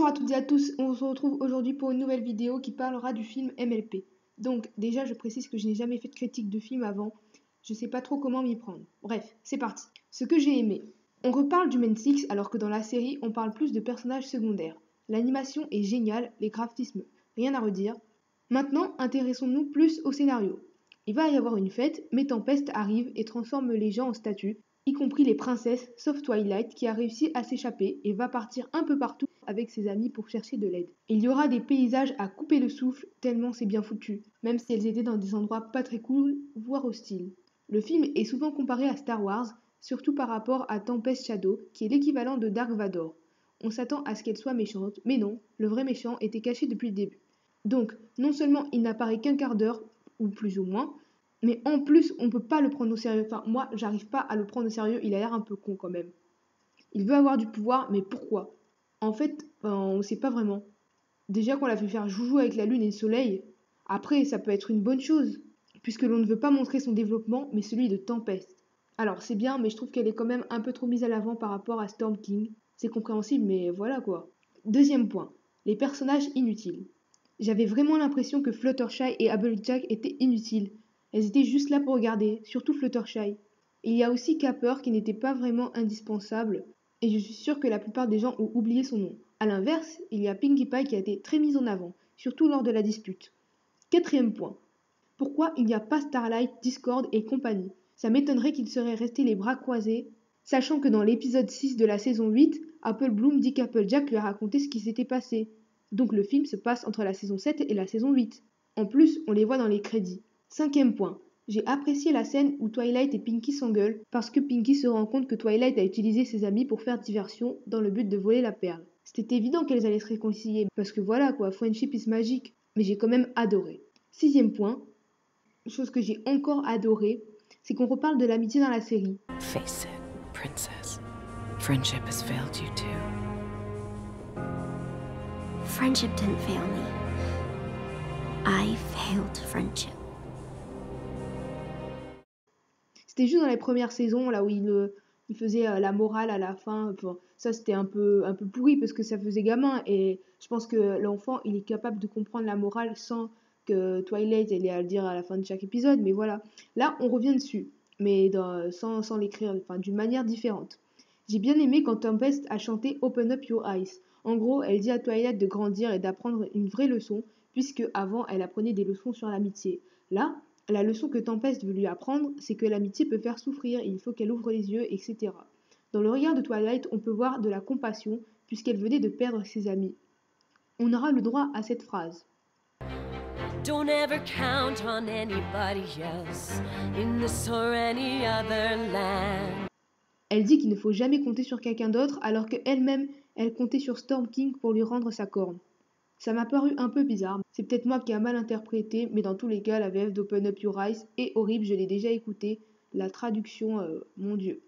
Bonjour à toutes et à tous, on se retrouve aujourd'hui pour une nouvelle vidéo qui parlera du film MLP. Donc déjà je précise que je n'ai jamais fait de critique de film avant, je sais pas trop comment m'y prendre. Bref, c'est parti. Ce que j'ai aimé. On reparle du Main Six alors que dans la série on parle plus de personnages secondaires. L'animation est géniale, les graphismes, rien à redire. Maintenant, intéressons-nous plus au scénario. Il va y avoir une fête, mais Tempest arrive et transforme les gens en statues, y compris les princesses, sauf Twilight qui a réussi à s'échapper et va partir un peu partout avec ses amis pour chercher de l'aide. Il y aura des paysages à couper le souffle tellement c'est bien foutu, même si elles étaient dans des endroits pas très cool, voire hostiles. Le film est souvent comparé à Star Wars, surtout par rapport à Tempest Shadow, qui est l'équivalent de Dark Vador. On s'attend à ce qu'elle soit méchante, mais non, le vrai méchant était caché depuis le début. Donc, non seulement il n'apparaît qu'un quart d'heure, ou plus ou moins, mais en plus on peut pas le prendre au sérieux. Enfin, moi, j'arrive pas à le prendre au sérieux, il a l'air un peu con quand même. Il veut avoir du pouvoir, mais pourquoi? En fait, on sait pas vraiment. Déjà qu'on l'a fait faire joujou avec la lune et le soleil, après ça peut être une bonne chose, puisque l'on ne veut pas montrer son développement, mais celui de Tempest. Alors c'est bien, mais je trouve qu'elle est quand même un peu trop mise à l'avant par rapport à Storm King. C'est compréhensible, mais voilà quoi. Deuxième point, les personnages inutiles. J'avais vraiment l'impression que Fluttershy et Applejack étaient inutiles. Elles étaient juste là pour regarder, surtout Fluttershy. Il y a aussi Capper qui n'était pas vraiment indispensable, et je suis sûre que la plupart des gens ont oublié son nom. A l'inverse, il y a Pinkie Pie qui a été très mise en avant, surtout lors de la dispute. Quatrième point. Pourquoi il n'y a pas Starlight, Discord et compagnie? Ça m'étonnerait qu'ils seraient restés les bras croisés, sachant que dans l'épisode 6 de la saison 8, Apple Bloom dit qu'Applejack lui a raconté ce qui s'était passé. Donc le film se passe entre la saison 7 et la saison 8. En plus, on les voit dans les crédits. Cinquième point. J'ai apprécié la scène où Twilight et Pinkie s'engueulent parce que Pinkie se rend compte que Twilight a utilisé ses amis pour faire diversion dans le but de voler la perle. C'était évident qu'elles allaient se réconcilier parce que voilà quoi, friendship is magique. Mais j'ai quand même adoré. Sixième point, chose que j'ai encore adoré, c'est qu'on reparle de l'amitié dans la série. Face it, princess. Friendship has failed you too. Friendship didn't fail me. I failed friendship. C'était juste dans les premières saisons, là où il faisait la morale à la fin. Enfin, ça, c'était un peu pourri parce que ça faisait gamin. Et je pense que l'enfant, il est capable de comprendre la morale sans que Twilight elle ait à le dire à la fin de chaque épisode. Mais voilà. Là, on revient dessus. Mais sans l'écrire, enfin, d'une manière différente. J'ai bien aimé quand Tempest a chanté Open Up Your Eyes. En gros, elle dit à Twilight de grandir et d'apprendre une vraie leçon, puisque avant, elle apprenait des leçons sur l'amitié. Là, la leçon que Tempest veut lui apprendre, c'est que l'amitié peut faire souffrir et il faut qu'elle ouvre les yeux, etc. Dans le regard de Twilight, on peut voir de la compassion, puisqu'elle venait de perdre ses amis. On aura le droit à cette phrase. Don't ever count on anybody else in this or any other land. Elle dit qu'il ne faut jamais compter sur quelqu'un d'autre, alors qu'elle-même, elle comptait sur Storm King pour lui rendre sa corne. Ça m'a paru un peu bizarre, c'est peut-être moi qui a mal interprété, mais dans tous les cas, la VF d'Open Up Your Eyes est horrible, je l'ai déjà écouté, la traduction, mon Dieu.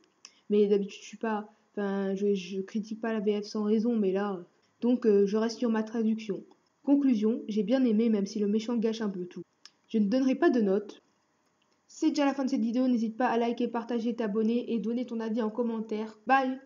Mais d'habitude, je suis pas, enfin, je critique pas la VF sans raison, mais là, donc je reste sur ma traduction. Conclusion, j'ai bien aimé, même si le méchant gâche un peu tout. Je ne donnerai pas de notes. C'est déjà la fin de cette vidéo, n'hésite pas à liker, partager, t'abonner et donner ton avis en commentaire. Bye!